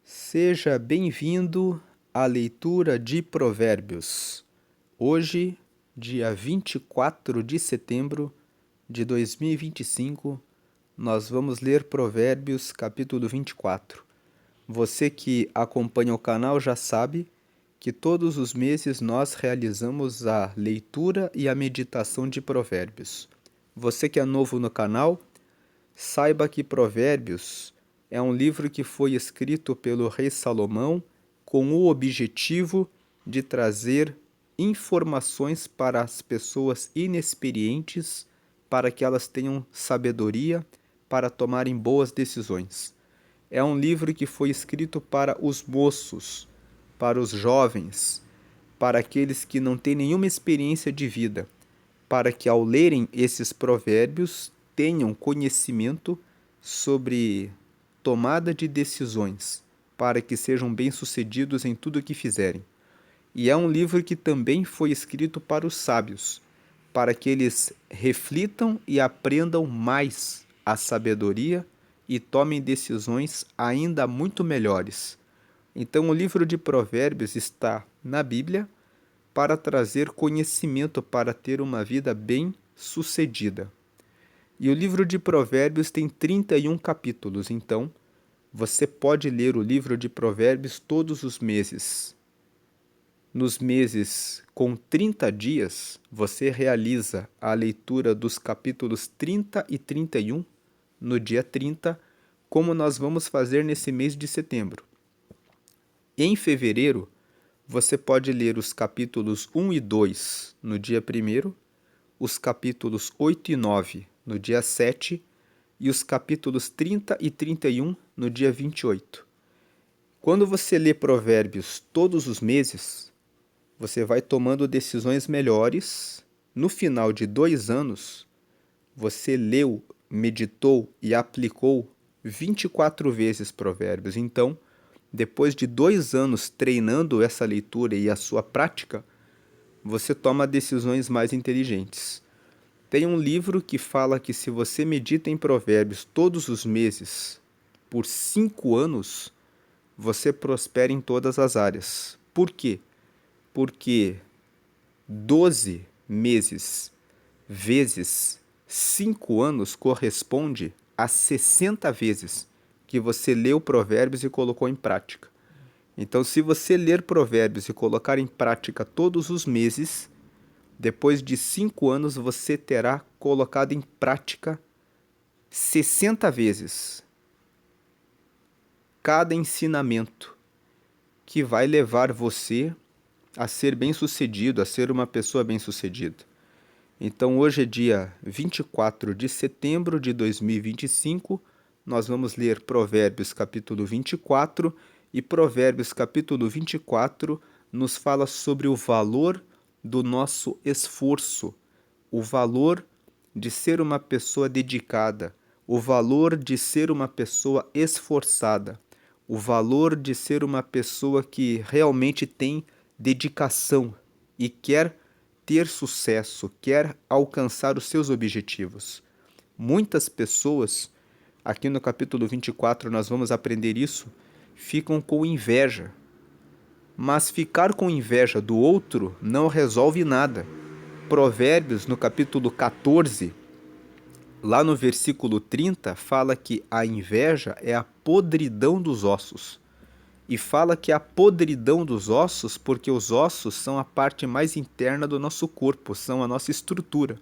Seja bem-vindo à leitura de Provérbios. Hoje, dia 24 de setembro de 2025, nós vamos ler Provérbios capítulo 24. Você que acompanha o canal já sabe que todos os meses nós realizamos a leitura e a meditação de Provérbios. Você que é novo no canal, saiba que Provérbios é um livro que foi escrito pelo rei Salomão com o objetivo de trazer informações para as pessoas inexperientes, para que elas tenham sabedoria para tomarem boas decisões. É um livro que foi escrito para os moços, para os jovens, para aqueles que não têm nenhuma experiência de vida, para que ao lerem esses provérbios tenham conhecimento sobre tomada de decisões, para que sejam bem-sucedidos em tudo o que fizerem. E é um livro que também foi escrito para os sábios, para que eles reflitam e aprendam mais a sabedoria e tomem decisões ainda muito melhores. Então, o livro de Provérbios está na Bíblia para trazer conhecimento para ter uma vida bem-sucedida. E o livro de Provérbios tem 31 capítulos, então você pode ler o livro de Provérbios todos os meses. Nos meses com 30 dias, você realiza a leitura dos capítulos 30 e 31 no dia 30, como nós vamos fazer nesse mês de setembro. Em fevereiro, você pode ler os capítulos 1 e 2 no dia 1º, os capítulos 8 e 9 no dia 7 e os capítulos 30 e 31 no dia 28. Quando você lê Provérbios todos os meses, você vai tomando decisões melhores. No final de 2 anos, você leu, meditou e aplicou 24 vezes Provérbios. Então, depois de 2 anos treinando essa leitura e a sua prática, você toma decisões mais inteligentes. Tem um livro que fala que se você medita em Provérbios todos os meses, por 5 anos, você prospera em todas as áreas. Por quê? Porque 12 meses vezes 5 anos corresponde a 60 vezes que você leu Provérbios e colocou em prática. Então, se você ler Provérbios e colocar em prática todos os meses, depois de 5 anos você terá colocado em prática 60 vezes cada ensinamento que vai levar você a ser bem-sucedido, a ser uma pessoa bem-sucedida. Então, hoje é dia 24 de setembro de 2025, nós vamos ler Provérbios capítulo 24, e Provérbios capítulo 24 nos fala sobre o valor do nosso esforço, o valor de ser uma pessoa dedicada, o valor de ser uma pessoa esforçada, o valor de ser uma pessoa que realmente tem dedicação e quer ter sucesso, quer alcançar os seus objetivos. Muitas pessoas, aqui no capítulo 24 nós vamos aprender isso, ficam com inveja. Mas ficar com inveja do outro não resolve nada. Provérbios, no capítulo 14, lá no versículo 30, fala que a inveja é a podridão dos ossos. E fala que é a podridão dos ossos porque os ossos são a parte mais interna do nosso corpo, são a nossa estrutura.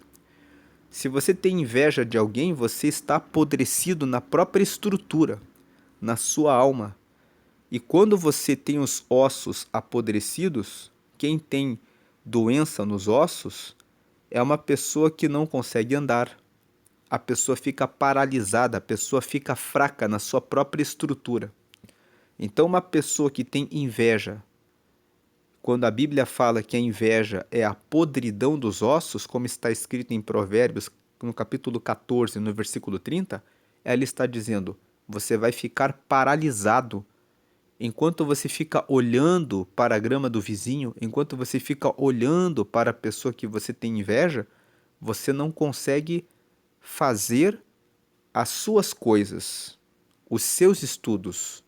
Se você tem inveja de alguém, você está apodrecido na própria estrutura, na sua alma. E quando você tem os ossos apodrecidos, quem tem doença nos ossos é uma pessoa que não consegue andar. A pessoa fica paralisada, a pessoa fica fraca na sua própria estrutura. Então, uma pessoa que tem inveja, quando a Bíblia fala que a inveja é a podridão dos ossos, como está escrito em Provérbios, no capítulo 14, no versículo 30, ela está dizendo, você vai ficar paralisado. Enquanto você fica olhando para a grama do vizinho, enquanto você fica olhando para a pessoa que você tem inveja, você não consegue fazer as suas coisas, os seus estudos,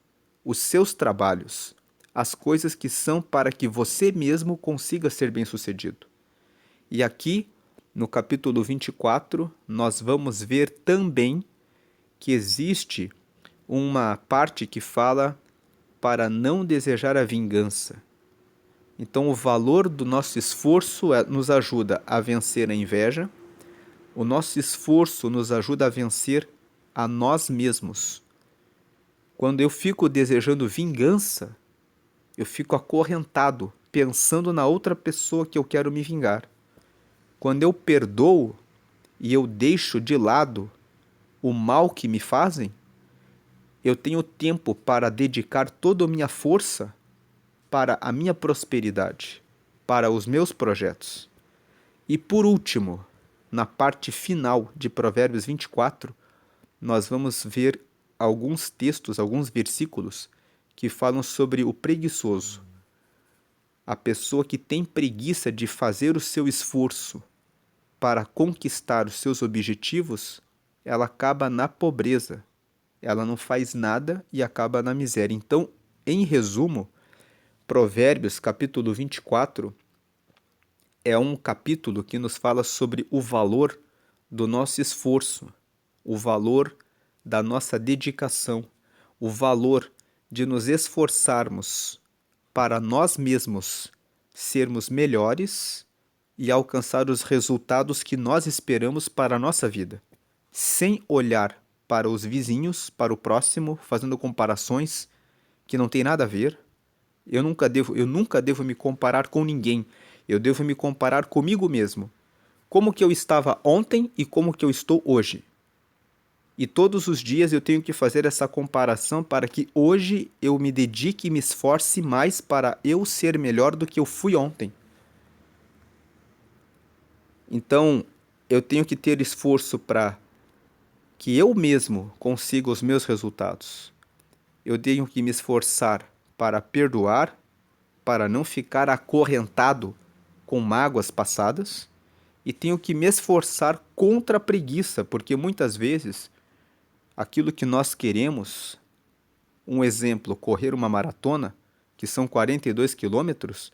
os seus trabalhos, as coisas que são para que você mesmo consiga ser bem-sucedido. E aqui, no capítulo 24, nós vamos ver também que existe uma parte que fala para não desejar a vingança. Então, o valor do nosso esforço nos ajuda a vencer a inveja, o nosso esforço nos ajuda a vencer a nós mesmos. Quando eu fico desejando vingança, eu fico acorrentado, pensando na outra pessoa que eu quero me vingar. Quando eu perdoo e eu deixo de lado o mal que me fazem, eu tenho tempo para dedicar toda a minha força para a minha prosperidade, para os meus projetos. E por último, na parte final de Provérbios 24, nós vamos ver alguns textos, alguns versículos que falam sobre o preguiçoso. A pessoa que tem preguiça de fazer o seu esforço para conquistar os seus objetivos, ela acaba na pobreza. Ela não faz nada e acaba na miséria. Então, em resumo, Provérbios capítulo 24 é um capítulo que nos fala sobre o valor do nosso esforço, o valor da nossa dedicação, o valor de nos esforçarmos para nós mesmos sermos melhores e alcançar os resultados que nós esperamos para a nossa vida, sem olhar para os vizinhos, para o próximo, fazendo comparações que não tem nada a ver. Eu nunca devo me comparar com ninguém. Eu devo me comparar comigo mesmo. Como que eu estava ontem e como que eu estou hoje. E todos os dias eu tenho que fazer essa comparação para que hoje eu me dedique e me esforce mais para eu ser melhor do que eu fui ontem. Então, eu tenho que ter esforço para que eu mesmo consiga os meus resultados. Eu tenho que me esforçar para perdoar, para não ficar acorrentado com mágoas passadas, e tenho que me esforçar contra a preguiça, porque muitas vezes aquilo que nós queremos, um exemplo, correr uma maratona, que são 42 quilômetros,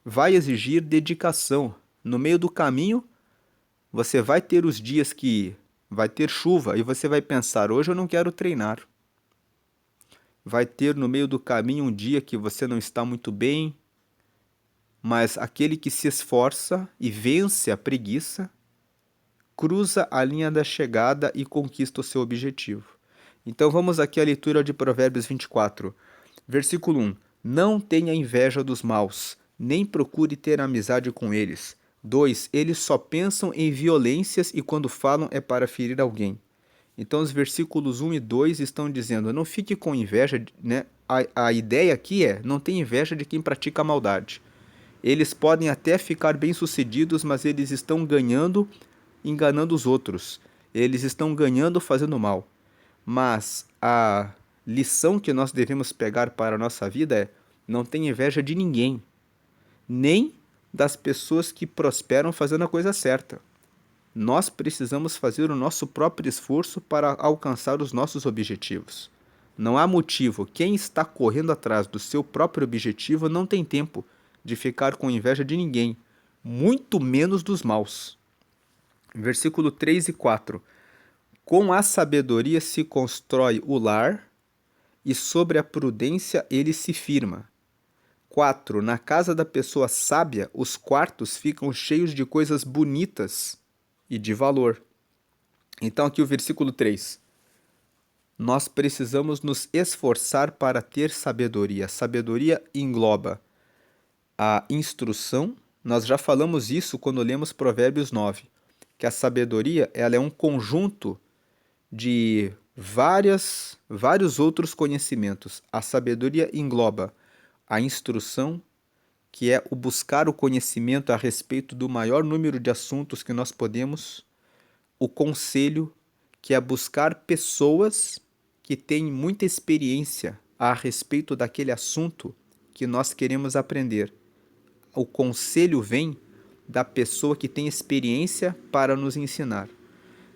vai exigir dedicação. No meio do caminho, você vai ter os dias que vai ter chuva e você vai pensar, hoje eu não quero treinar. Vai ter no meio do caminho um dia que você não está muito bem, mas aquele que se esforça e vence a preguiça, cruza a linha da chegada e conquista o seu objetivo. Então vamos aqui à leitura de Provérbios 24. Versículo 1. Não tenha inveja dos maus, nem procure ter amizade com eles. 2. Eles só pensam em violências e quando falam é para ferir alguém. Então os versículos 1 e 2 estão dizendo, não fique com inveja, né? A ideia aqui é, não tenha inveja de quem pratica a maldade. Eles podem até ficar bem-sucedidos, mas eles estão ganhando enganando os outros. Eles estão ganhando fazendo mal. Mas a lição que nós devemos pegar para a nossa vida é, não tenha inveja de ninguém, nem das pessoas que prosperam fazendo a coisa certa. Nós precisamos fazer o nosso próprio esforço para alcançar os nossos objetivos. Não há motivo. Quem está correndo atrás do seu próprio objetivo não tem tempo de ficar com inveja de ninguém, muito menos dos maus. Versículo 3 e 4. Com a sabedoria se constrói o lar, e sobre a prudência ele se firma. 4. Na casa da pessoa sábia, os quartos ficam cheios de coisas bonitas e de valor. Então aqui o versículo 3. Nós precisamos nos esforçar para ter sabedoria. Sabedoria engloba a instrução. Nós já falamos isso quando lemos Provérbios 9, que a sabedoria ela é um conjunto de vários outros conhecimentos. A sabedoria engloba a instrução, que é o buscar o conhecimento a respeito do maior número de assuntos que nós podemos, o conselho, que é buscar pessoas que têm muita experiência a respeito daquele assunto que nós queremos aprender. O conselho vem da pessoa que tem experiência para nos ensinar.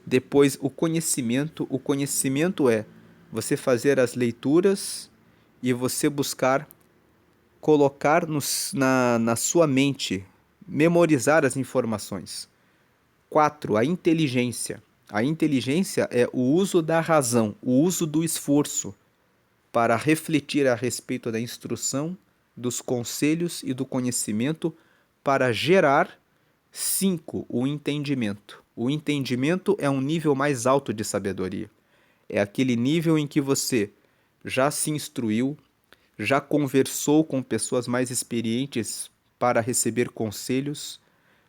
Depois, o conhecimento é você fazer as leituras e você buscar colocar na sua mente, memorizar as informações. 4. A inteligência. A inteligência é o uso da razão, o uso do esforço para refletir a respeito da instrução, dos conselhos e do conhecimento para gerar. 5. O entendimento. O entendimento é um nível mais alto de sabedoria. É aquele nível em que você já se instruiu, já conversou com pessoas mais experientes para receber conselhos,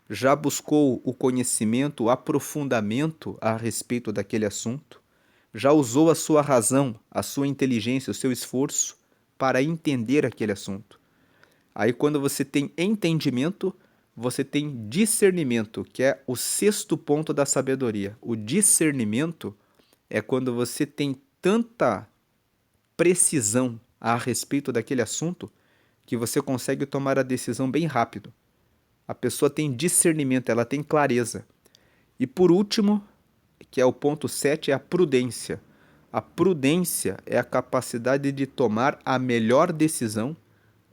já buscou o conhecimento, o aprofundamento a respeito daquele assunto, já usou a sua razão, a sua inteligência, o seu esforço para entender aquele assunto. Aí, quando você tem entendimento, você tem discernimento, que é o 6º ponto da sabedoria. O discernimento é quando você tem tanta precisão a respeito daquele assunto que você consegue tomar a decisão bem rápido. A pessoa tem discernimento, ela tem clareza. E por último, que é o ponto 7, é a prudência. A prudência é a capacidade de tomar a melhor decisão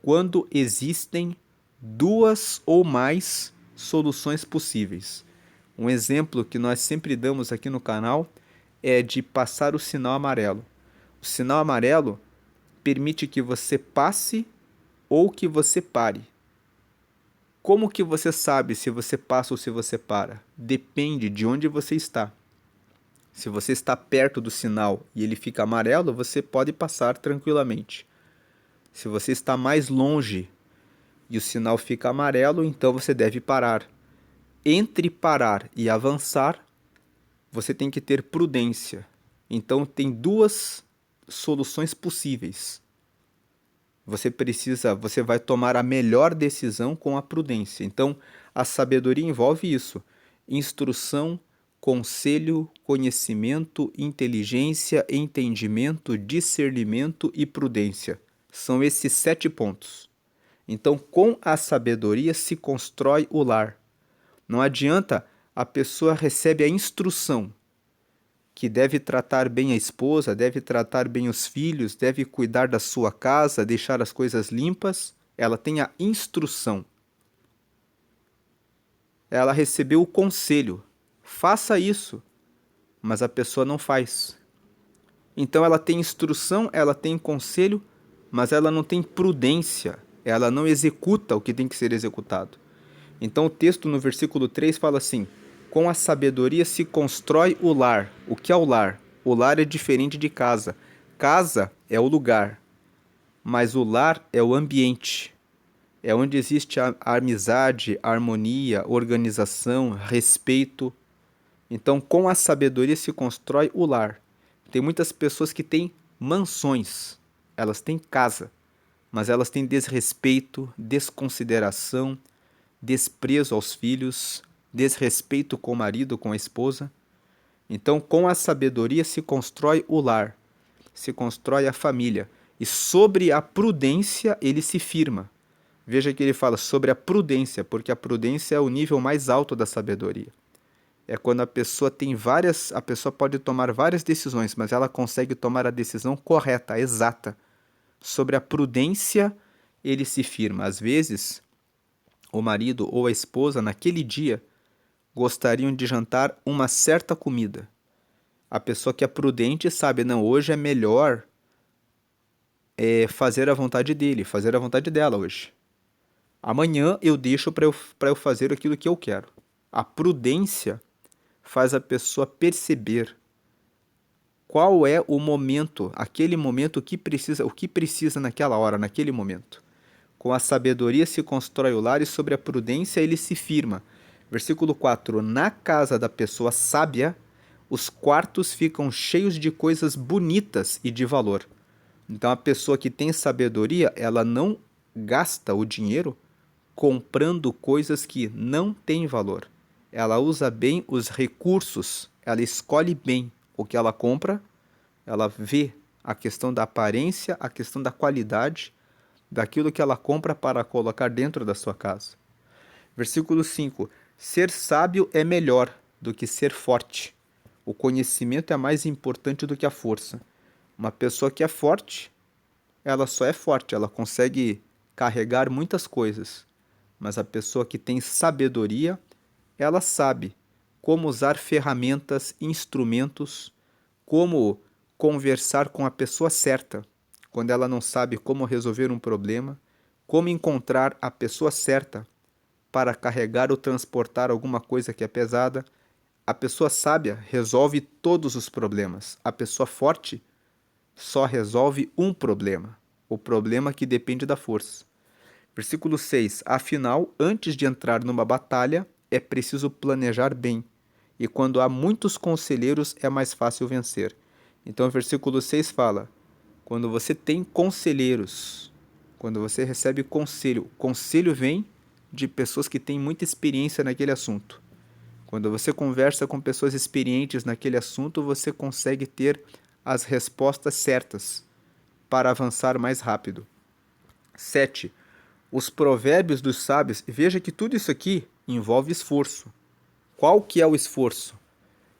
quando existem 2 ou mais soluções possíveis. Um exemplo que nós sempre damos aqui no canal é de passar o sinal amarelo. O sinal amarelo permite que você passe ou que você pare. Como que você sabe se você passa ou se você para? Depende de onde você está. Se você está perto do sinal e ele fica amarelo, você pode passar tranquilamente. Se você está mais longe e o sinal fica amarelo, então você deve parar. Entre parar e avançar, você tem que ter prudência. Então tem 2 soluções possíveis. Você vai tomar a melhor decisão com a prudência. Então, a sabedoria envolve isso: instrução, conselho, conhecimento, inteligência, entendimento, discernimento e prudência. São esses 7 pontos. Então, com a sabedoria se constrói o lar. Não adianta, a pessoa recebe a instrução que deve tratar bem a esposa, deve tratar bem os filhos, deve cuidar da sua casa, deixar as coisas limpas. Ela tem a instrução. Ela recebeu o conselho: faça isso, mas a pessoa não faz. Então ela tem instrução, ela tem conselho, mas ela não tem prudência, ela não executa o que tem que ser executado. Então o texto no versículo 3 fala assim: com a sabedoria se constrói o lar. O que é o lar? O lar é diferente de casa. Casa é o lugar, mas o lar é o ambiente. É onde existe a amizade, a harmonia, organização, respeito. Então, com a sabedoria se constrói o lar. Tem muitas pessoas que têm mansões, elas têm casa, mas elas têm desrespeito, desconsideração, desprezo aos filhos, desrespeito com o marido, com a esposa. Então, com a sabedoria se constrói o lar, se constrói a família, e sobre a prudência ele se firma. Veja que ele fala sobre a prudência, porque a prudência é o nível mais alto da sabedoria. É quando a pessoa a pessoa pode tomar várias decisões, mas ela consegue tomar a decisão correta, exata. Sobre a prudência, ele se firma. Às vezes, o marido ou a esposa, naquele dia, gostariam de jantar uma certa comida. A pessoa que é prudente sabe, não, hoje é melhor fazer a vontade dele, fazer a vontade dela hoje. Amanhã eu deixo para eu fazer aquilo que eu quero. A prudência faz a pessoa perceber qual é o momento, aquele momento o que precisa naquela hora, naquele momento. Com a sabedoria se constrói o lar e sobre a prudência ele se firma. Versículo 4. Na casa da pessoa sábia, os quartos ficam cheios de coisas bonitas e de valor. Então a pessoa que tem sabedoria, ela não gasta o dinheiro comprando coisas que não têm valor. Ela usa bem os recursos, ela escolhe bem o que ela compra, ela vê a questão da aparência, a questão da qualidade daquilo que ela compra para colocar dentro da sua casa. Versículo 5. Ser sábio é melhor do que ser forte. O conhecimento é mais importante do que a força. Uma pessoa que é forte, ela só é forte, ela consegue carregar muitas coisas. Mas a pessoa que tem sabedoria, ela sabe como usar ferramentas, instrumentos, como conversar com a pessoa certa, quando ela não sabe como resolver um problema, como encontrar a pessoa certa para carregar ou transportar alguma coisa que é pesada. A pessoa sábia resolve todos os problemas. A pessoa forte só resolve um problema, o problema que depende da força. Versículo 6: Afinal, antes de entrar numa batalha, é preciso planejar bem, e quando há muitos conselheiros é mais fácil vencer. Então, o versículo 6 fala: quando você tem conselheiros, quando você recebe conselho, conselho vem de pessoas que têm muita experiência naquele assunto. Quando você conversa com pessoas experientes naquele assunto, você consegue ter as respostas certas para avançar mais rápido. 7. Os provérbios dos sábios, veja que tudo isso aqui envolve esforço. Qual que é o esforço?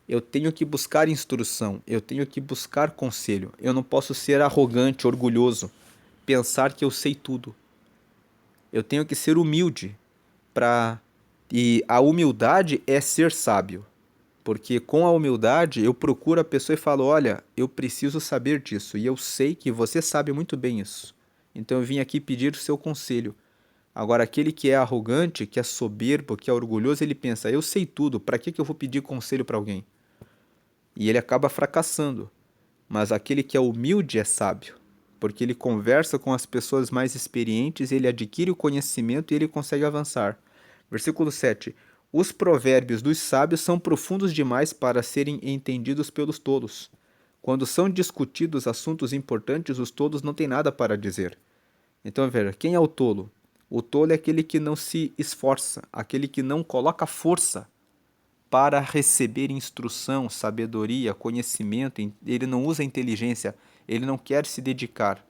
Eu tenho que buscar instrução, eu tenho que buscar conselho. Eu não posso ser arrogante, orgulhoso, pensar que eu sei tudo. Eu tenho que ser humilde para e a humildade é ser sábio. Porque com a humildade eu procuro a pessoa e falo: olha, eu preciso saber disso e eu sei que você sabe muito bem isso. Então eu vim aqui pedir o seu conselho. Agora, aquele que é arrogante, que é soberbo, que é orgulhoso, ele pensa: eu sei tudo, para que eu vou pedir conselho para alguém? E ele acaba fracassando. Mas aquele que é humilde é sábio, porque ele conversa com as pessoas mais experientes, ele adquire o conhecimento e ele consegue avançar. Versículo 7. Os provérbios dos sábios são profundos demais para serem entendidos pelos tolos. Quando são discutidos assuntos importantes, os tolos não têm nada para dizer. Então, veja, quem é o tolo? O tolo é aquele que não se esforça, aquele que não coloca força para receber instrução, sabedoria, conhecimento. Ele não usa inteligência, ele não quer se dedicar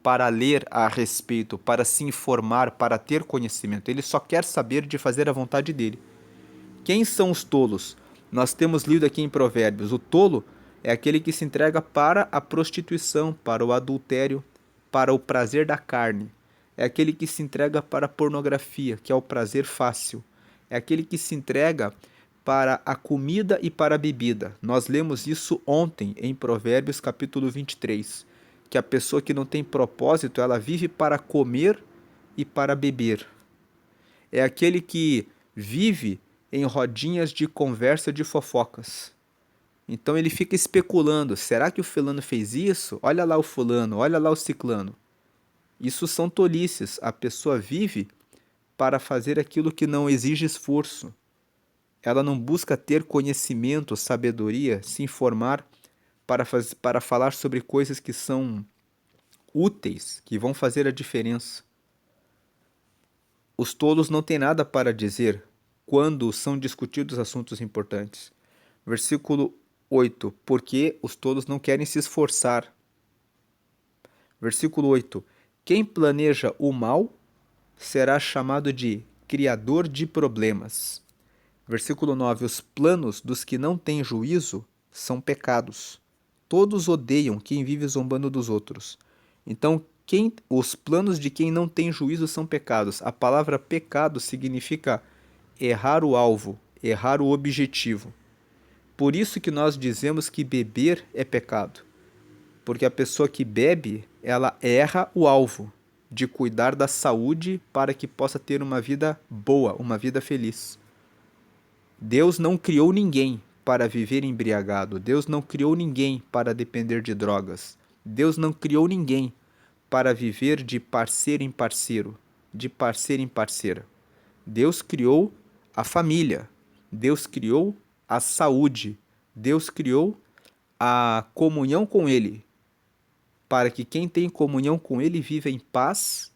para ler a respeito, para se informar, para ter conhecimento. Ele só quer saber de fazer a vontade dele. Quem são os tolos? Nós temos lido aqui em Provérbios: o tolo é aquele que se entrega para a prostituição, para o adultério, para o prazer da carne. É aquele que se entrega para a pornografia, que é o prazer fácil. É aquele que se entrega para a comida e para a bebida. Nós lemos isso ontem em Provérbios capítulo 23, que a pessoa que não tem propósito, ela vive para comer e para beber. É aquele que vive em rodinhas de conversa de fofocas. Então ele fica especulando: será que o fulano fez isso? Olha lá o fulano, olha lá o ciclano. Isso são tolices. A pessoa vive para fazer aquilo que não exige esforço. Ela não busca ter conhecimento, sabedoria, se informar para falar sobre coisas que são úteis, que vão fazer a diferença. Os tolos não têm nada para dizer quando são discutidos assuntos importantes. Versículo 8. Porque os tolos não querem se esforçar. Versículo 8. Quem planeja o mal será chamado de criador de problemas. Versículo 9. Os planos dos que não têm juízo são pecados. Todos odeiam quem vive zombando dos outros. Então, os planos de quem não tem juízo são pecados. A palavra pecado significa errar o alvo, errar o objetivo. Por isso que nós dizemos que beber é pecado. Porque a pessoa que bebe, ela erra o alvo de cuidar da saúde para que possa ter uma vida boa, uma vida feliz. Deus não criou ninguém para viver embriagado. Deus não criou ninguém para depender de drogas. Deus não criou ninguém para viver de parceiro em parceiro, de parceira em parceira. Deus criou a família. Deus criou a saúde. Deus criou a comunhão com Ele, para que quem tem comunhão com Ele viva em paz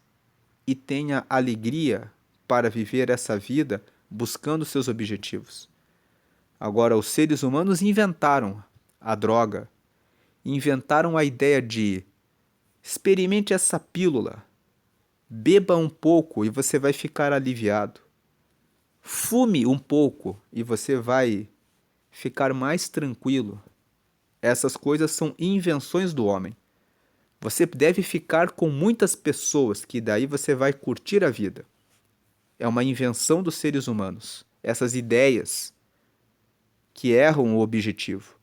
e tenha alegria para viver essa vida buscando seus objetivos. Agora, os seres humanos inventaram a droga, inventaram a ideia de: experimente essa pílula, beba um pouco e você vai ficar aliviado. Fume um pouco e você vai ficar mais tranquilo. Essas coisas são invenções do homem. Você deve ficar com muitas pessoas, que daí você vai curtir a vida. É uma invenção dos seres humanos. Essas ideias que erram o objetivo.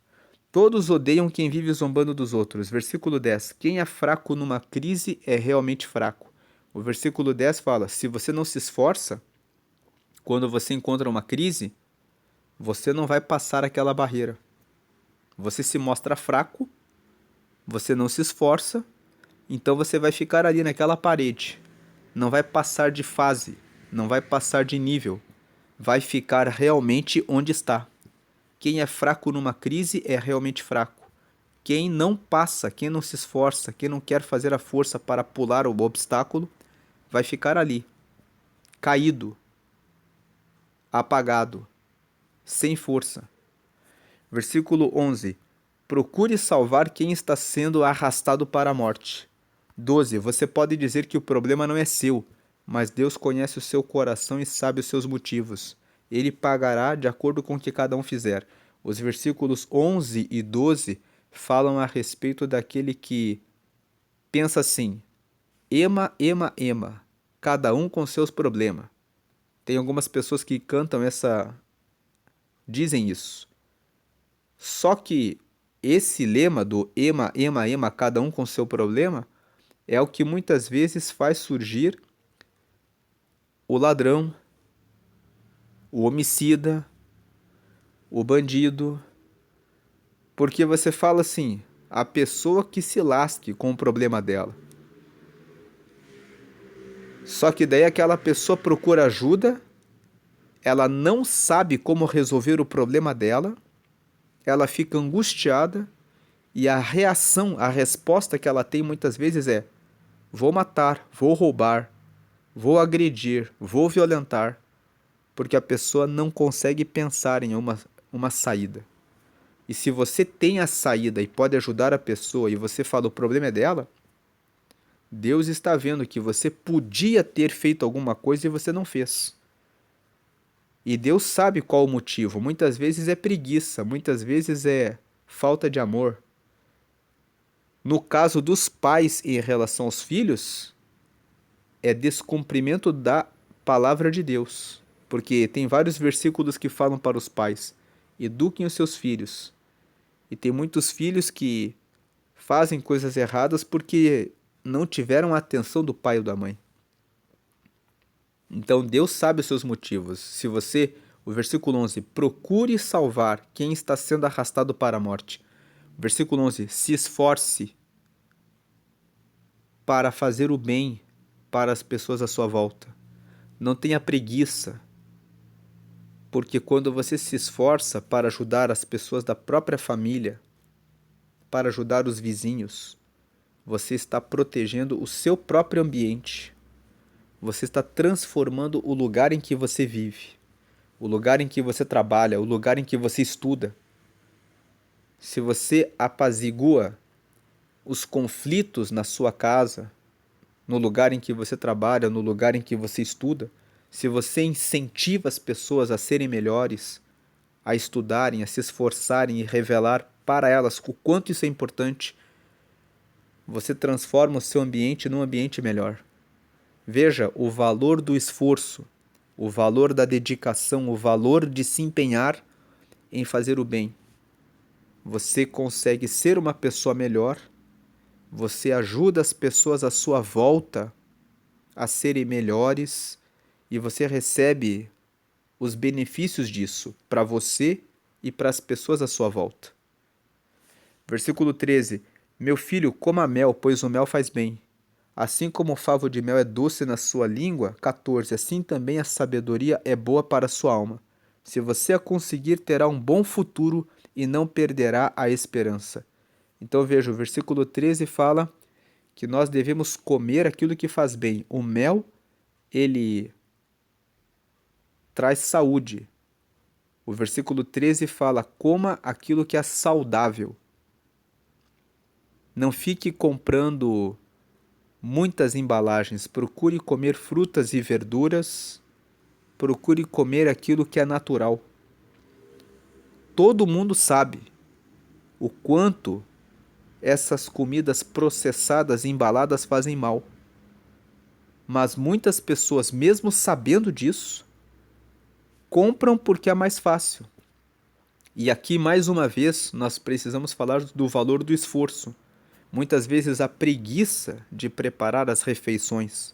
Todos odeiam quem vive zombando dos outros. Versículo 10. Quem é fraco numa crise é realmente fraco. O versículo 10 fala: se você não se esforça, quando você encontra uma crise, você não vai passar aquela barreira. Você se mostra fraco, você não se esforça, então você vai ficar ali naquela parede. Não vai passar de fase, não vai passar de nível. Vai ficar realmente onde está. Quem é fraco numa crise é realmente fraco. Quem não passa, quem não se esforça, quem não quer fazer a força para pular o obstáculo, vai ficar ali, caído, apagado, sem força. Versículo 11. Procure salvar quem está sendo arrastado para a morte. 12. Você pode dizer que o problema não é seu, mas Deus conhece o seu coração e sabe os seus motivos. Ele pagará de acordo com o que cada um fizer. Os versículos 11 e 12 falam a respeito daquele que pensa assim: ema, ema, ema, cada um com seus problemas. Tem algumas pessoas que cantam dizem isso. Só que esse lema do ema, ema, ema, cada um com seu problema, é o que muitas vezes faz surgir o ladrão, o homicida, o bandido. Porque você fala assim: a pessoa que se lasque com o problema dela. Só que daí aquela pessoa procura ajuda, ela não sabe como resolver o problema dela, ela fica angustiada e a reação, a resposta que ela tem muitas vezes é: vou matar, vou roubar, vou agredir, vou violentar, porque a pessoa não consegue pensar em uma saída. E se você tem a saída e pode ajudar a pessoa e você fala o problema é dela, Deus está vendo que você podia ter feito alguma coisa e você não fez. E Deus sabe qual o motivo. Muitas vezes é preguiça, muitas vezes é falta de amor. No caso dos pais em relação aos filhos, é descumprimento da palavra de Deus. Porque tem vários versículos que falam para os pais: eduquem os seus filhos. E tem muitos filhos que fazem coisas erradas porque não tiveram a atenção do pai ou da mãe. Então Deus sabe os seus motivos. Se você, o versículo 11, procure salvar quem está sendo arrastado para a morte. Versículo 11, se esforce para fazer o bem para as pessoas à sua volta. Não tenha preguiça, porque quando você se esforça para ajudar as pessoas da própria família, para ajudar os vizinhos, você está protegendo o seu próprio ambiente. Você está transformando o lugar em que você vive, o lugar em que você trabalha, o lugar em que você estuda. Se você apazigua os conflitos na sua casa, no lugar em que você trabalha, no lugar em que você estuda, se você incentiva as pessoas a serem melhores, a estudarem, a se esforçarem e revelar para elas o quanto isso é importante, você transforma o seu ambiente num ambiente melhor. Veja o valor do esforço, o valor da dedicação, o valor de se empenhar em fazer o bem. Você consegue ser uma pessoa melhor, você ajuda as pessoas à sua volta a serem melhores e você recebe os benefícios disso para você e para as pessoas à sua volta. Versículo 13. Meu filho, coma mel, pois o mel faz bem. Assim como o favo de mel é doce na sua língua. 14. Assim também a sabedoria é boa para a sua alma. Se você a conseguir, terá um bom futuro e não perderá a esperança. Então veja, o versículo 13 fala que nós devemos comer aquilo que faz bem. O mel, ele traz saúde. O versículo 13 fala: coma aquilo que é saudável. Não fique comprando muitas embalagens. Procure comer frutas e verduras. Procure comer aquilo que é natural. Todo mundo sabe o quanto essas comidas processadas e embaladas fazem mal. Mas muitas pessoas, mesmo sabendo disso, compram porque é mais fácil. E aqui, mais uma vez, nós precisamos falar do valor do esforço. Muitas vezes a preguiça de preparar as refeições,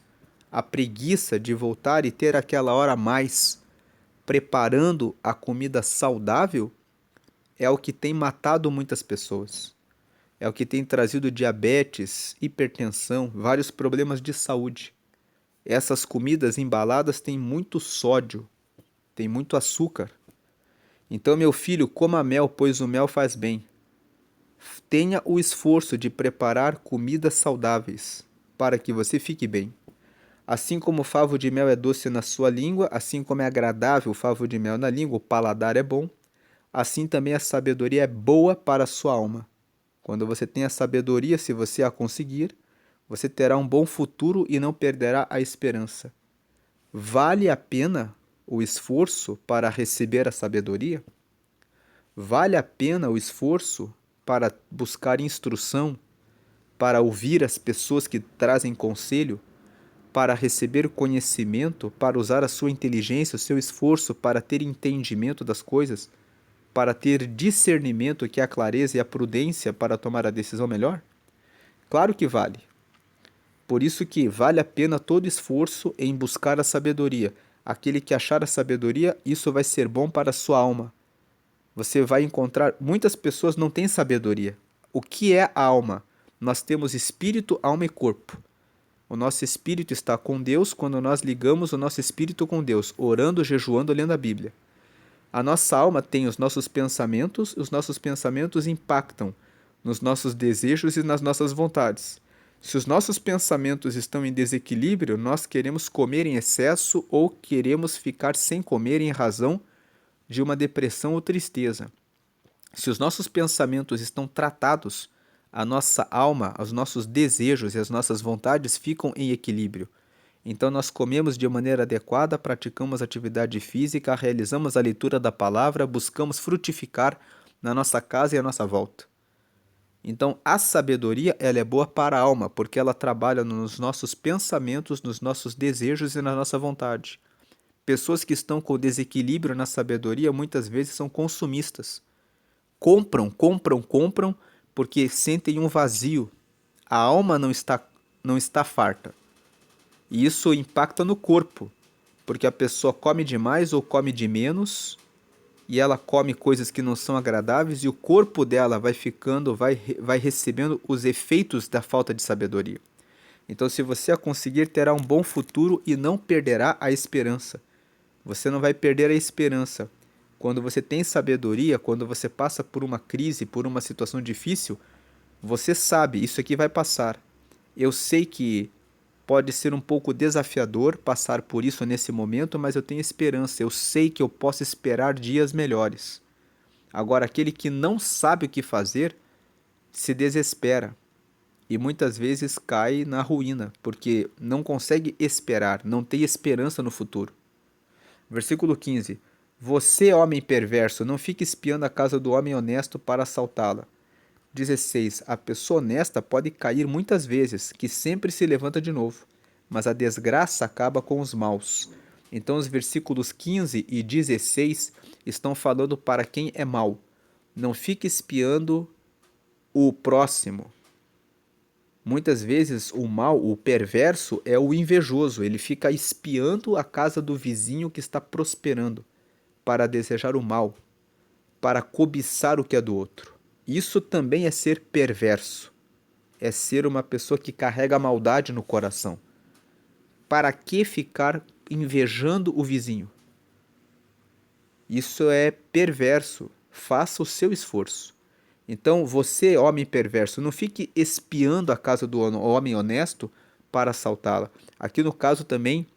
a preguiça de voltar e ter aquela hora a mais preparando a comida saudável é o que tem matado muitas pessoas. É o que tem trazido diabetes, hipertensão, vários problemas de saúde. Essas comidas embaladas têm muito sódio, têm muito açúcar. Então, meu filho, coma mel, pois o mel faz bem. Tenha o esforço de preparar comidas saudáveis para que você fique bem. Assim como o favo de mel é doce na sua língua, assim como é agradável o favo de mel na língua, o paladar é bom, assim também a sabedoria é boa para a sua alma. Quando você tem a sabedoria, se você a conseguir, você terá um bom futuro e não perderá a esperança. Vale a pena o esforço para receber a sabedoria? Vale a pena o esforço para buscar instrução, para ouvir as pessoas que trazem conselho, para receber conhecimento, para usar a sua inteligência, o seu esforço para ter entendimento das coisas, para ter discernimento, que é a clareza e a prudência para tomar a decisão melhor? Claro que vale. Por isso que vale a pena todo esforço em buscar a sabedoria. Aquele que achar a sabedoria, isso vai ser bom para a sua alma. Você vai encontrar, muitas pessoas não têm sabedoria. O que é a alma? Nós temos espírito, alma e corpo. O nosso espírito está com Deus quando nós ligamos o nosso espírito com Deus, orando, jejuando, lendo a Bíblia. A nossa alma tem os nossos pensamentos impactam nos nossos desejos e nas nossas vontades. Se os nossos pensamentos estão em desequilíbrio, nós queremos comer em excesso ou queremos ficar sem comer em razão de uma depressão ou tristeza. Se os nossos pensamentos estão tratados, a nossa alma, os nossos desejos e as nossas vontades ficam em equilíbrio. Então nós comemos de maneira adequada, praticamos atividade física, realizamos a leitura da palavra, buscamos frutificar na nossa casa e à nossa volta. Então a sabedoria, ela é boa para a alma, porque ela trabalha nos nossos pensamentos, nos nossos desejos e na nossa vontade. Pessoas que estão com desequilíbrio na sabedoria muitas vezes são consumistas. Compram, compram, compram, porque sentem um vazio. A alma não está farta. E isso impacta no corpo, porque a pessoa come demais ou come de menos, e ela come coisas que não são agradáveis, e o corpo dela vai ficando, vai recebendo os efeitos da falta de sabedoria. Então, se você a conseguir, terá um bom futuro e não perderá a esperança. Você não vai perder a esperança. Quando você tem sabedoria, quando você passa por uma crise, por uma situação difícil, você sabe, isso aqui vai passar. Eu sei que pode ser um pouco desafiador passar por isso nesse momento, mas eu tenho esperança. Eu sei que eu posso esperar dias melhores. Agora, aquele que não sabe o que fazer, se desespera e muitas vezes cai na ruína, porque não consegue esperar, não tem esperança no futuro. Versículo 15. Você, homem perverso, não fique espiando a casa do homem honesto para assaltá-la. 16. A pessoa honesta pode cair muitas vezes, que sempre se levanta de novo, mas a desgraça acaba com os maus. Então os versículos 15 e 16 estão falando para quem é mau. Não fique espiando o próximo. Muitas vezes o mal, o perverso, é o invejoso. Ele fica espiando a casa do vizinho que está prosperando para desejar o mal, para cobiçar o que é do outro. Isso também é ser perverso. É ser uma pessoa que carrega a maldade no coração. Para que ficar invejando o vizinho? Isso é perverso. Faça o seu esforço. Então, você, homem perverso, não fique espiando a casa do homem honesto para assaltá-la. Aqui no caso também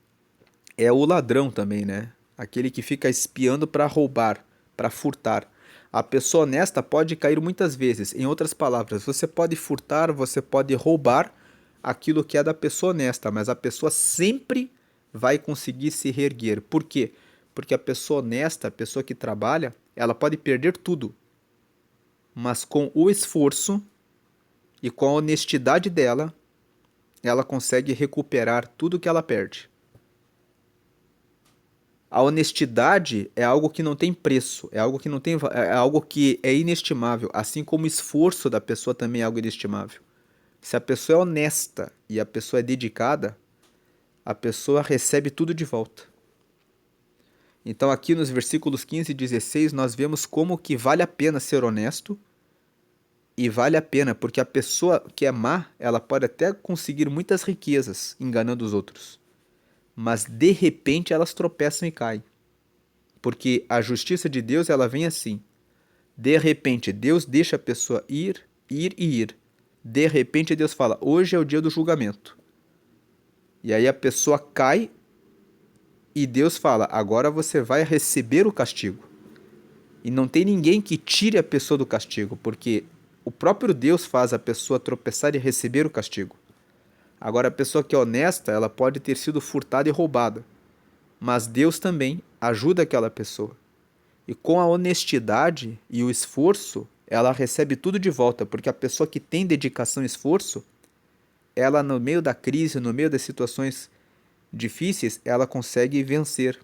é o ladrão também, né? Aquele que fica espiando para roubar, para furtar. A pessoa honesta pode cair muitas vezes. Em outras palavras, você pode furtar, você pode roubar aquilo que é da pessoa honesta, mas a pessoa sempre vai conseguir se reerguer. Por quê? Porque a pessoa honesta, a pessoa que trabalha, ela pode perder tudo, mas com o esforço, e com a honestidade dela, ela consegue recuperar tudo que ela perde. A honestidade é algo que não tem preço, é algo que não tem, é algo que é inestimável, assim como o esforço da pessoa também é algo inestimável. Se a pessoa é honesta e a pessoa é dedicada, a pessoa recebe tudo de volta. Então aqui nos versículos 15 e 16 nós vemos como que vale a pena ser honesto, e vale a pena porque a pessoa que é má, ela pode até conseguir muitas riquezas enganando os outros, mas de repente elas tropeçam e caem. Porque a justiça de Deus, ela vem assim. De repente, Deus deixa a pessoa ir, ir e ir. De repente, Deus fala, hoje é o dia do julgamento. E aí a pessoa cai e Deus fala, agora você vai receber o castigo. E não tem ninguém que tire a pessoa do castigo, porque o próprio Deus faz a pessoa tropeçar e receber o castigo. Agora, a pessoa que é honesta, ela pode ter sido furtada e roubada. Mas Deus também ajuda aquela pessoa. E com a honestidade e o esforço, ela recebe tudo de volta, porque a pessoa que tem dedicação e esforço, ela no meio da crise, no meio das situações difíceis, ela consegue vencer.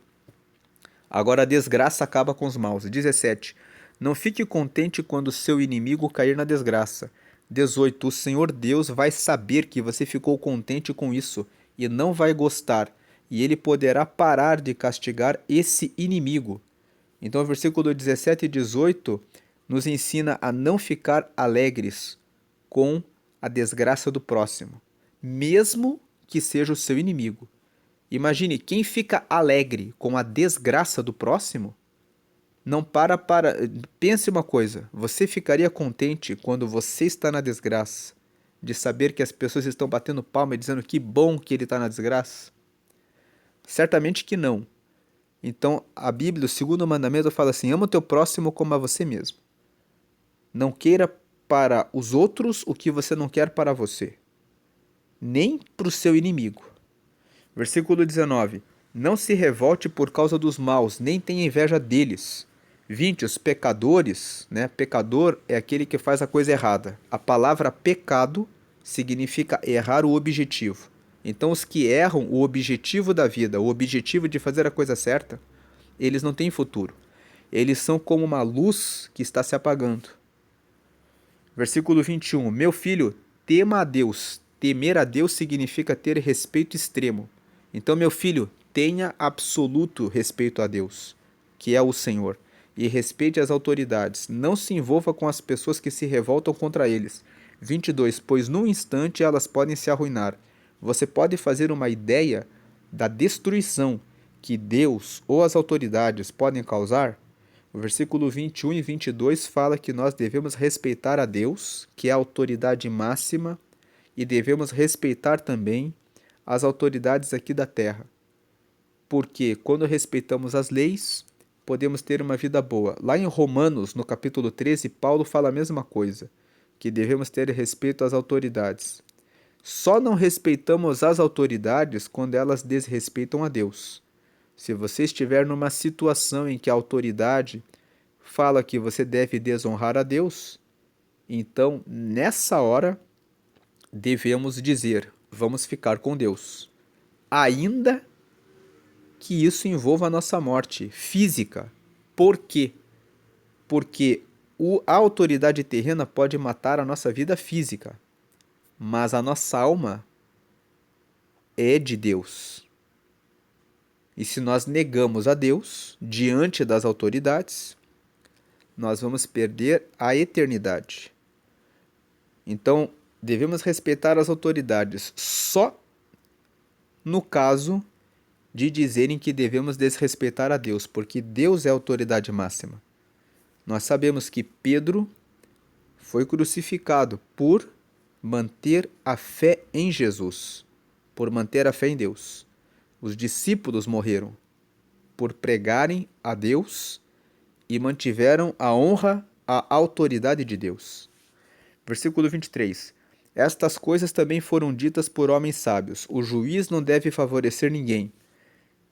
Agora a desgraça acaba com os maus. 17. Não fique contente quando seu inimigo cair na desgraça. 18. O Senhor Deus vai saber que você ficou contente com isso e não vai gostar, e ele poderá parar de castigar esse inimigo. Então, o versículo 17 e 18 nos ensina a não ficar alegres com a desgraça do próximo, mesmo que seja o seu inimigo. Imagine, quem fica alegre com a desgraça do próximo, não para. Pense uma coisa, você ficaria contente quando você está na desgraça, de saber que as pessoas estão batendo palma e dizendo que bom que ele está na desgraça? Certamente que não. Então, a Bíblia, o segundo mandamento, fala assim: ama o teu próximo como a você mesmo. Não queira para os outros o que você não quer para você, nem para o seu inimigo. Versículo 19. Não se revolte por causa dos maus, nem tenha inveja deles. 20. Os pecadores, né? Pecador é aquele que faz a coisa errada. A palavra pecado significa errar o objetivo. Então, os que erram o objetivo da vida, o objetivo de fazer a coisa certa, eles não têm futuro. Eles são como uma luz que está se apagando. Versículo 21. Meu filho, tema a Deus. Temer a Deus significa ter respeito extremo. Então, meu filho, tenha absoluto respeito a Deus, que é o Senhor, e respeite as autoridades. Não se envolva com as pessoas que se revoltam contra eles. 22. Pois num instante elas podem se arruinar. Você pode fazer uma ideia da destruição que Deus ou as autoridades podem causar? O versículo 21 e 22 fala que nós devemos respeitar a Deus, que é a autoridade máxima, e devemos respeitar também as autoridades aqui da terra. Porque quando respeitamos as leis, podemos ter uma vida boa. Lá em Romanos, no capítulo 13, Paulo fala a mesma coisa, que devemos ter respeito às autoridades. Só não respeitamos as autoridades quando elas desrespeitam a Deus. Se você estiver numa situação em que a autoridade fala que você deve desonrar a Deus, então nessa hora devemos dizer: vamos ficar com Deus, ainda que isso envolva a nossa morte física. Por quê? Porque a autoridade terrena pode matar a nossa vida física, mas a nossa alma é de Deus. E se nós negamos a Deus diante das autoridades, nós vamos perder a eternidade. Então, devemos respeitar as autoridades só no caso de dizerem que devemos desrespeitar a Deus, porque Deus é a autoridade máxima. Nós sabemos que Pedro foi crucificado por manter a fé em Jesus, por manter a fé em Deus. Os discípulos morreram por pregarem a Deus e mantiveram a honra à autoridade de Deus. Versículo 23. Estas coisas também foram ditas por homens sábios. O juiz não deve favorecer ninguém.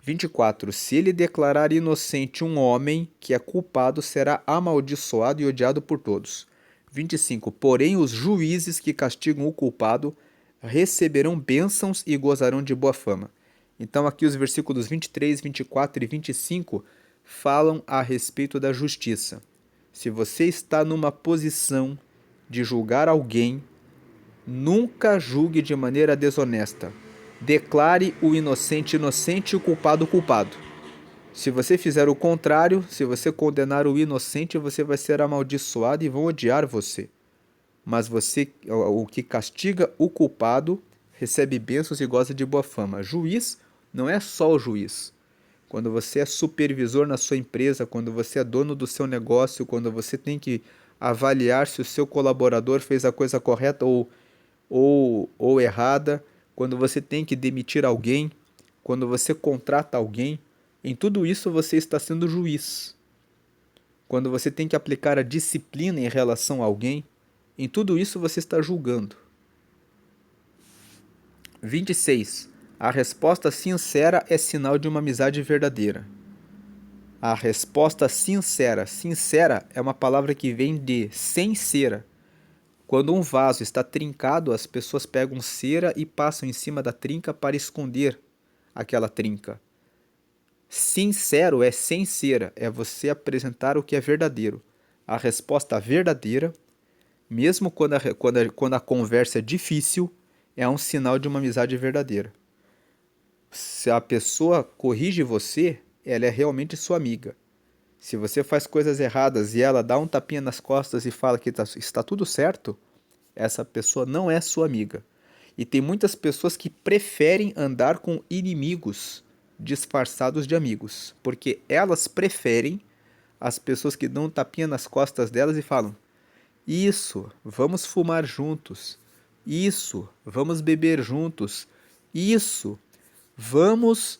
24. Se ele declarar inocente um homem que é culpado, será amaldiçoado e odiado por todos. 25. Porém, os juízes que castigam o culpado receberão bênçãos e gozarão de boa fama. Então, aqui os versículos 23, 24 e 25 falam a respeito da justiça. Se você está numa posição de julgar alguém, nunca julgue de maneira desonesta. Declare o inocente inocente e o culpado culpado. Se você fizer o contrário, se você condenar o inocente, você vai ser amaldiçoado e vão odiar você. Mas o que castiga o culpado, recebe bênçãos e goza de boa fama. Juiz não é só o juiz. Quando você é supervisor na sua empresa, quando você é dono do seu negócio, quando você tem que avaliar se o seu colaborador fez a coisa correta ou errada, quando você tem que demitir alguém, quando você contrata alguém, em tudo isso você está sendo juiz. Quando você tem que aplicar a disciplina em relação a alguém, em tudo isso você está julgando. 26. A resposta sincera é sinal de uma amizade verdadeira. A resposta sincera. Sincera é uma palavra que vem de sem cera. Quando um vaso está trincado, as pessoas pegam cera e passam em cima da trinca para esconder aquela trinca. Sincero é sem cera, é você apresentar o que é verdadeiro. A resposta verdadeira, mesmo quando a conversa é difícil, é um sinal de uma amizade verdadeira. Se a pessoa corrige você, ela é realmente sua amiga. Se você faz coisas erradas e ela dá um tapinha nas costas e fala que está tudo certo, essa pessoa não é sua amiga. E tem muitas pessoas que preferem andar com inimigos disfarçados de amigos, porque elas preferem as pessoas que dão um tapinha nas costas delas e falam: isso, vamos fumar juntos. Isso, vamos beber juntos. Isso, vamos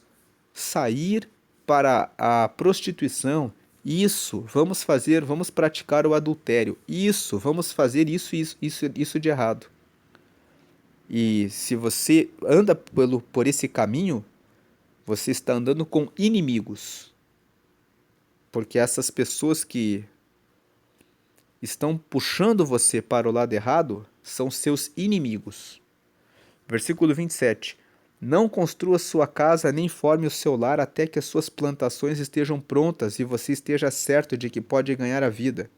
sair para a prostituição. Isso, vamos praticar o adultério. Isso, vamos fazer isso de errado. E se você anda por esse caminho, você está andando com inimigos. Porque essas pessoas que estão puxando você para o lado errado são seus inimigos. Versículo 27. Não construa sua casa nem forme o seu lar até que as suas plantações estejam prontas e você esteja certo de que pode ganhar a vida.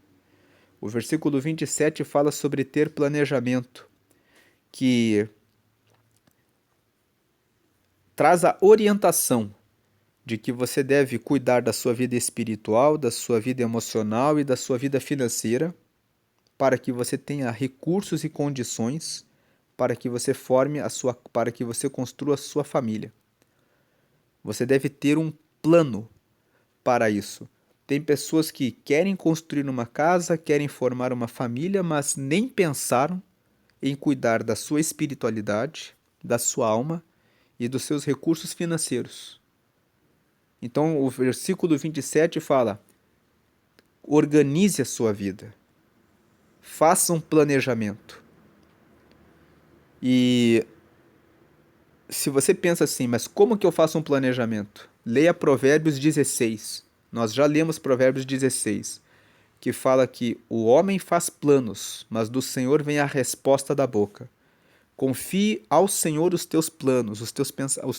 O versículo 27 fala sobre ter planejamento, que traz a orientação de que você deve cuidar da sua vida espiritual, da sua vida emocional e da sua vida financeira, para que você tenha recursos e condições para que você para que você construa a sua família. Você deve ter um plano para isso. Tem pessoas que querem construir uma casa, querem formar uma família, mas nem pensaram em cuidar da sua espiritualidade, da sua alma e dos seus recursos financeiros. Então, o versículo 27 fala: organize a sua vida. Faça um planejamento. E se você pensa assim, mas como que eu faço um planejamento? Leia Provérbios 16. Nós já lemos Provérbios 16, que fala que o homem faz planos, mas do Senhor vem a resposta da boca. Confie ao Senhor os teus planos, os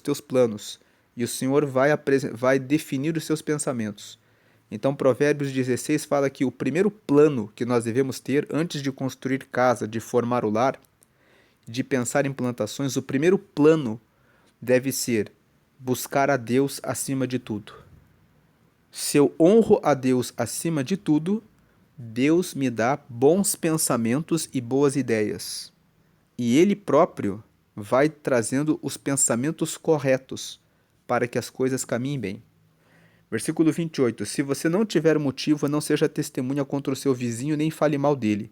teus planos, e o Senhor vai definir os seus pensamentos. Então, Provérbios 16 fala que o primeiro plano que nós devemos ter antes de construir casa, de formar o lar, de pensar em plantações, o primeiro plano deve ser buscar a Deus acima de tudo. Se eu honro a Deus acima de tudo, Deus me dá bons pensamentos e boas ideias. E Ele próprio vai trazendo os pensamentos corretos para que as coisas caminhem bem. Versículo 28. Se você não tiver motivo, não seja testemunha contra o seu vizinho, nem fale mal dele.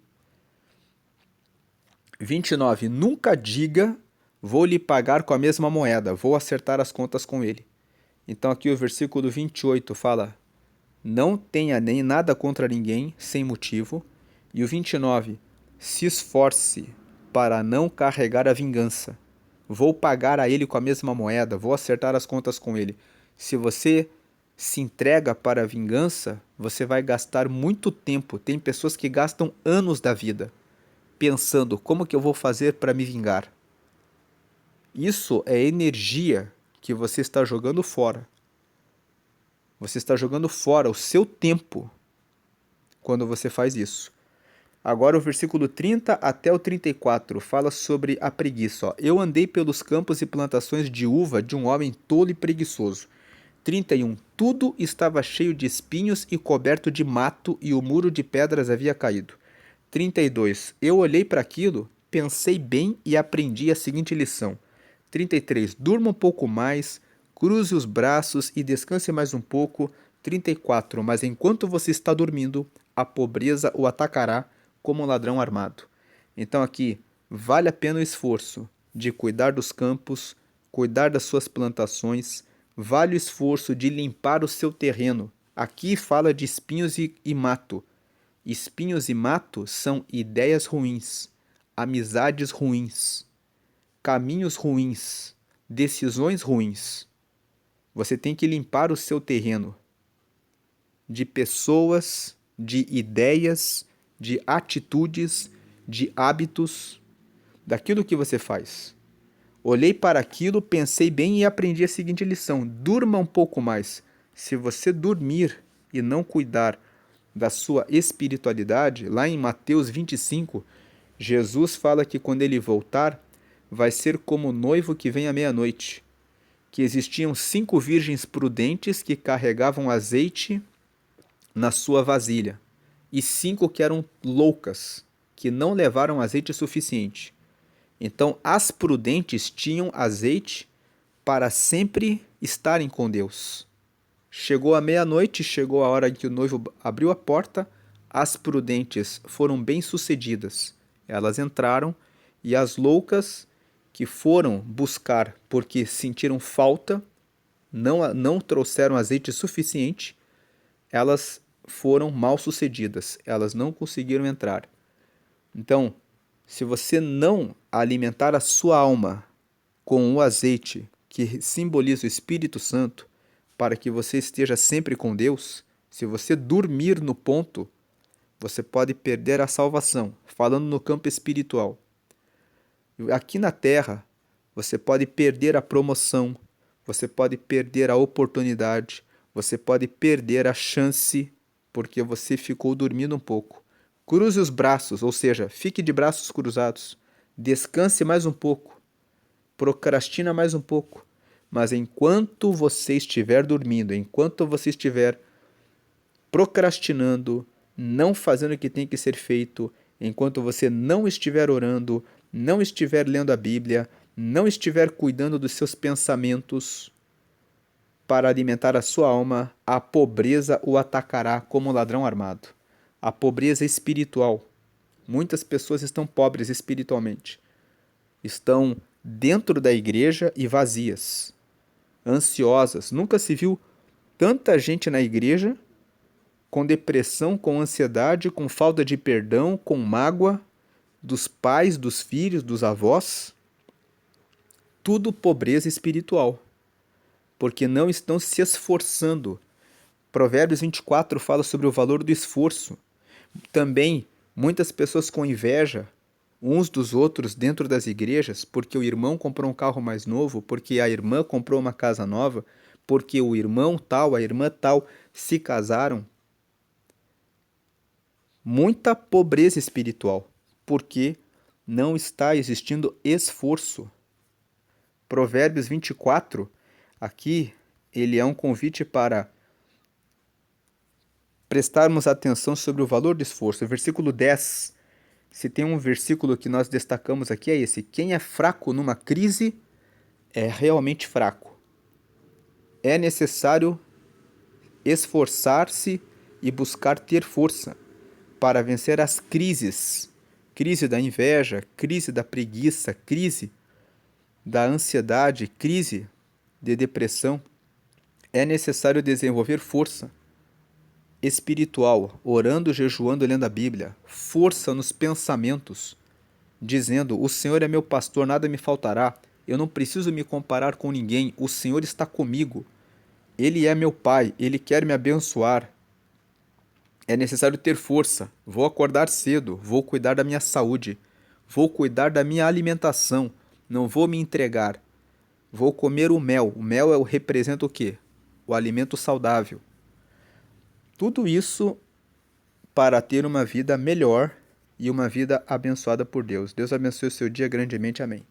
29. Nunca diga, vou lhe pagar com a mesma moeda, vou acertar as contas com ele. Então aqui o versículo 28 fala: não tenha nem nada contra ninguém, sem motivo. E o 29, se esforce para não carregar a vingança. Vou pagar a ele com a mesma moeda, vou acertar as contas com ele. Se se entrega para a vingança, você vai gastar muito tempo. Tem pessoas que gastam anos da vida pensando como que eu vou fazer para me vingar. Isso é energia que você está jogando fora. Você está jogando fora o seu tempo quando você faz isso. Agora o versículo 30 até o 34 fala sobre a preguiça. Ó. Eu andei pelos campos e plantações de uva de um homem tolo e preguiçoso. 31. Tudo estava cheio de espinhos e coberto de mato, e o muro de pedras havia caído. 32. Eu olhei para aquilo, pensei bem e aprendi a seguinte lição. 33. Durma um pouco mais, cruze os braços e descanse mais um pouco. 34. Mas enquanto você está dormindo, a pobreza o atacará como um ladrão armado. Então aqui, vale a pena o esforço de cuidar dos campos, cuidar das suas plantações, vale o esforço de limpar o seu terreno. Aqui fala de espinhos e mato. Espinhos e mato são ideias ruins, amizades ruins, caminhos ruins, decisões ruins. Você tem que limpar o seu terreno de pessoas, de ideias, de atitudes, de hábitos, daquilo que você faz. Olhei para aquilo, pensei bem e aprendi a seguinte lição: durma um pouco mais. Se você dormir e não cuidar da sua espiritualidade, lá em Mateus 25, Jesus fala que quando ele voltar, vai ser como o noivo que vem à meia-noite, que existiam 5 virgens prudentes que carregavam azeite na sua vasilha, e 5 que eram loucas, que não levaram azeite suficiente. Então, as prudentes tinham azeite para sempre estarem com Deus. Chegou a meia-noite, chegou a hora em que o noivo abriu a porta, as prudentes foram bem-sucedidas. Elas entraram e as loucas que foram buscar porque sentiram falta, não trouxeram azeite suficiente, elas foram mal-sucedidas. Elas não conseguiram entrar. Então, se você não alimentar a sua alma com o azeite que simboliza o Espírito Santo, para que você esteja sempre com Deus, se você dormir no ponto, você pode perder a salvação, falando no campo espiritual. Aqui na terra, você pode perder a promoção, você pode perder a oportunidade, você pode perder a chance, porque você ficou dormindo um pouco. Cruze os braços, ou seja, fique de braços cruzados. Descanse mais um pouco. Procrastina mais um pouco. Mas enquanto você estiver dormindo, enquanto você estiver procrastinando, não fazendo o que tem que ser feito, enquanto você não estiver orando, não estiver lendo a Bíblia, não estiver cuidando dos seus pensamentos para alimentar a sua alma, a pobreza o atacará como um ladrão armado. A pobreza espiritual. Muitas pessoas estão pobres espiritualmente. Estão dentro da igreja e vazias, ansiosas. Nunca se viu tanta gente na igreja com depressão, com ansiedade, com falta de perdão, com mágoa dos pais, dos filhos, dos avós. Tudo pobreza espiritual, porque não estão se esforçando. Provérbios 24 fala sobre o valor do esforço. Também muitas pessoas com inveja uns dos outros dentro das igrejas, porque o irmão comprou um carro mais novo, porque a irmã comprou uma casa nova, porque o irmão tal, a irmã tal se casaram. Muita pobreza espiritual, porque não está existindo esforço. Provérbios 24, aqui, ele é um convite para prestarmos atenção sobre o valor do esforço. Versículo 10, se tem um versículo que nós destacamos aqui é esse: quem é fraco numa crise é realmente fraco. É necessário esforçar-se e buscar ter força para vencer as crises. Crise da inveja, crise da preguiça, crise da ansiedade, crise de depressão. É necessário desenvolver força espiritual, orando, jejuando, lendo a Bíblia. Força nos pensamentos, dizendo: o Senhor é meu pastor, nada me faltará. Eu não preciso me comparar com ninguém, o Senhor está comigo. Ele é meu Pai, Ele quer me abençoar. É necessário ter força. Vou acordar cedo, vou cuidar da minha saúde, vou cuidar da minha alimentação, não vou me entregar. Vou comer o mel. O mel representa o quê? O alimento saudável. Tudo isso para ter uma vida melhor e uma vida abençoada por Deus. Deus abençoe o seu dia grandemente. Amém.